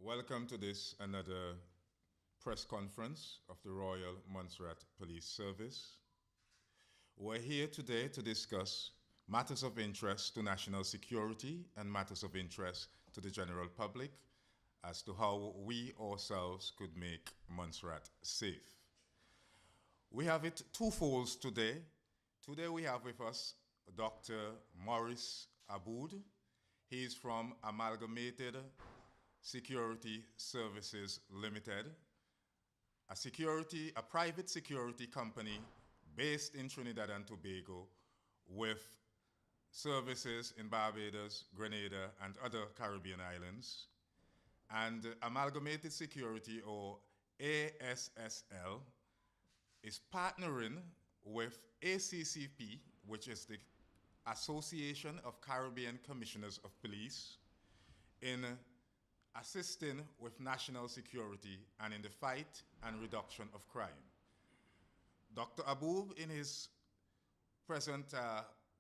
Welcome to this another press conference of the Royal Montserrat Police Service. We're here today to discuss matters of interest to national security and matters of interest to the general public as to how we ourselves could make Montserrat safe. We have it twofold today. Today we have with us Dr. Maurice Aboud. He is from Amalgamated Security Services Limited, a private security company based in Trinidad and Tobago with services in Barbados, Grenada, and other Caribbean islands. And Amalgamated Security, or ASSL, is partnering with ACCP, which is the Association of Caribbean Commissioners of Police, in assisting with national security and in the fight and reduction of crime. Dr. Aboud, in his present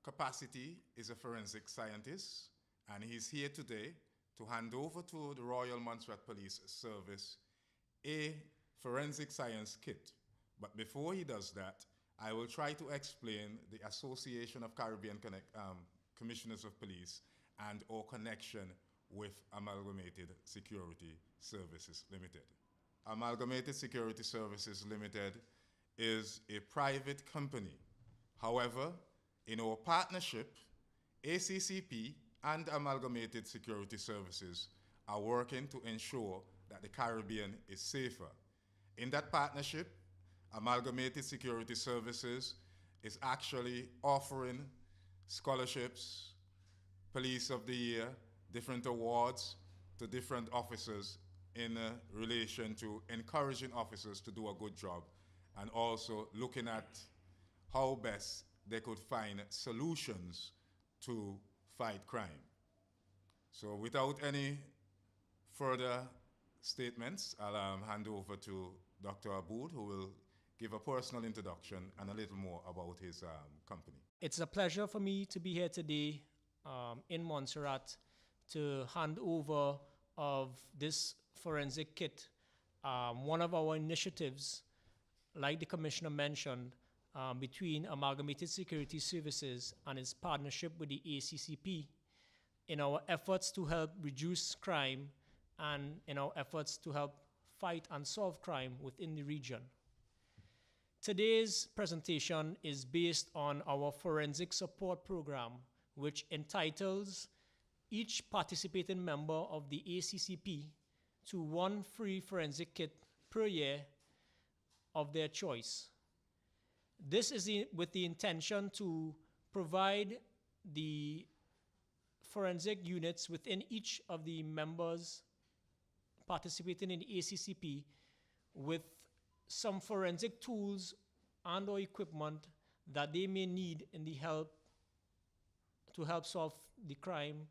capacity, is a forensic scientist, and he's here today to hand over to the Royal Montserrat Police Service a forensic science kit. But before he does that, I will try to explain the Association of Caribbean Commissioners of Police and our connection with Amalgamated Security Services Limited. Amalgamated Security Services Limited is a private company. However, in our partnership, ACCP and Amalgamated Security Services are working to ensure that the Caribbean is safer. In that partnership, Amalgamated Security Services is actually offering scholarships, Police of the Year, different awards to different officers in relation to encouraging officers to do a good job and also looking at how best they could find solutions to fight crime. So without any further statements, I'll hand over to Dr. Aboud, who will give a personal introduction and a little more about his company. It's a pleasure for me to be here today in Montserrat to hand over of this forensic kit. One of our initiatives, like the Commissioner mentioned, between Amalgamated Security Services and its partnership with the ACCP in our efforts to help reduce crime and in our efforts to help fight and solve crime within the region. Today's presentation is based on our forensic support program, which entitles each participating member of the ACCP to one free forensic kit per year of their choice. This is with the intention to provide the forensic units within each of the members participating in the ACCP with some forensic tools and or equipment that they may need in the to help solve the crime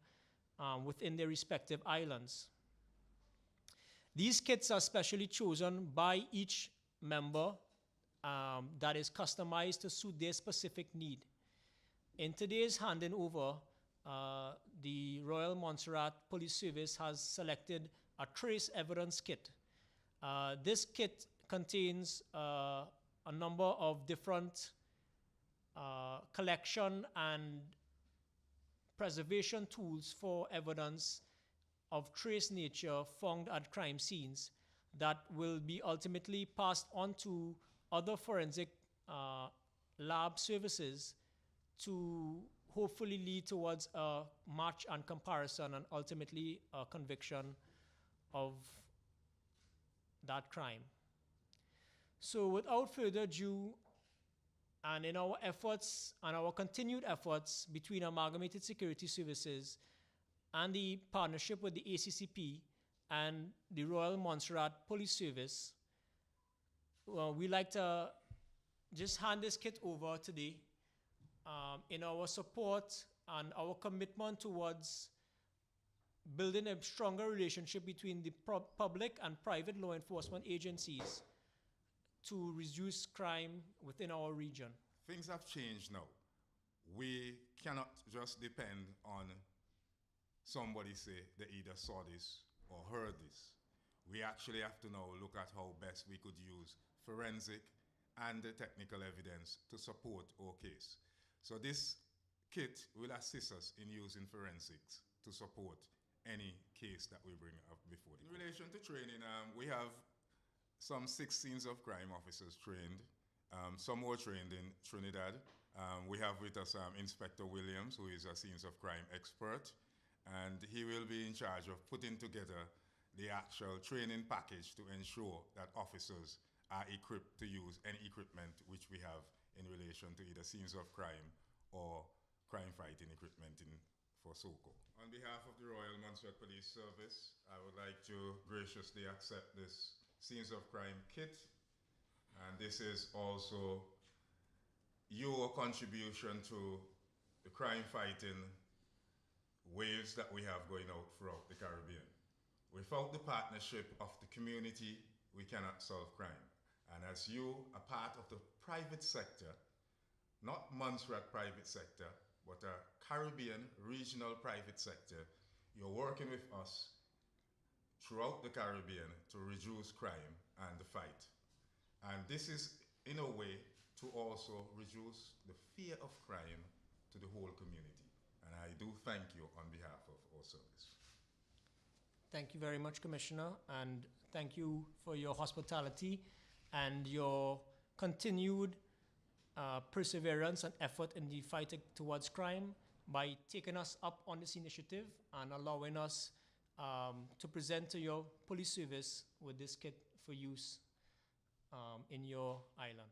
within their respective islands. These kits are specially chosen by each member that is customized to suit their specific need. In today's handing over, the Royal Montserrat Police Service has selected a trace evidence kit. This kit contains a number of different collection and preservation tools for evidence of trace nature found at crime scenes that will be ultimately passed on to other forensic lab services to hopefully lead towards a match and comparison and ultimately a conviction of that crime. So without further ado, and in our efforts and our continued efforts between Amalgamated Security Services and the partnership with the ACCP and the Royal Montserrat Police Service, we like to just hand this kit over today in our support and our commitment towards building a stronger relationship between the public and private law enforcement agencies to reduce crime within our region. Things have changed now. We cannot just depend on somebody say they either saw this or heard this. we actually have to now look at how best we could use forensic and the technical evidence to support our case. So this kit will assist us in using forensics to support any case that we bring up before the court. In relation to training, we have some 6 scenes of crime officers trained. Some were trained in Trinidad. We have with us Inspector Williams, who is a scenes of crime expert, and he will be in charge of putting together the actual training package to ensure that officers are equipped to use any equipment which we have in relation to either scenes of crime or crime fighting equipment for SOCO. On behalf of the Royal Montserrat Police Service, I would like to graciously accept this Scenes of Crime kit, and this is also your contribution to the crime fighting waves that we have going out throughout the Caribbean. Without the partnership of the community, we cannot solve crime. And as you are part of the private sector, not Montserrat private sector, but a Caribbean regional private sector, you're working with us throughout the Caribbean to reduce crime and the fight. And this is, in a way, to also reduce the fear of crime to the whole community. And I do thank you on behalf of our service. Thank you very much, Commissioner, and thank you for your hospitality and your continued perseverance and effort in the fight towards crime by taking us up on this initiative and allowing us to present to your police service with this kit for use in your island.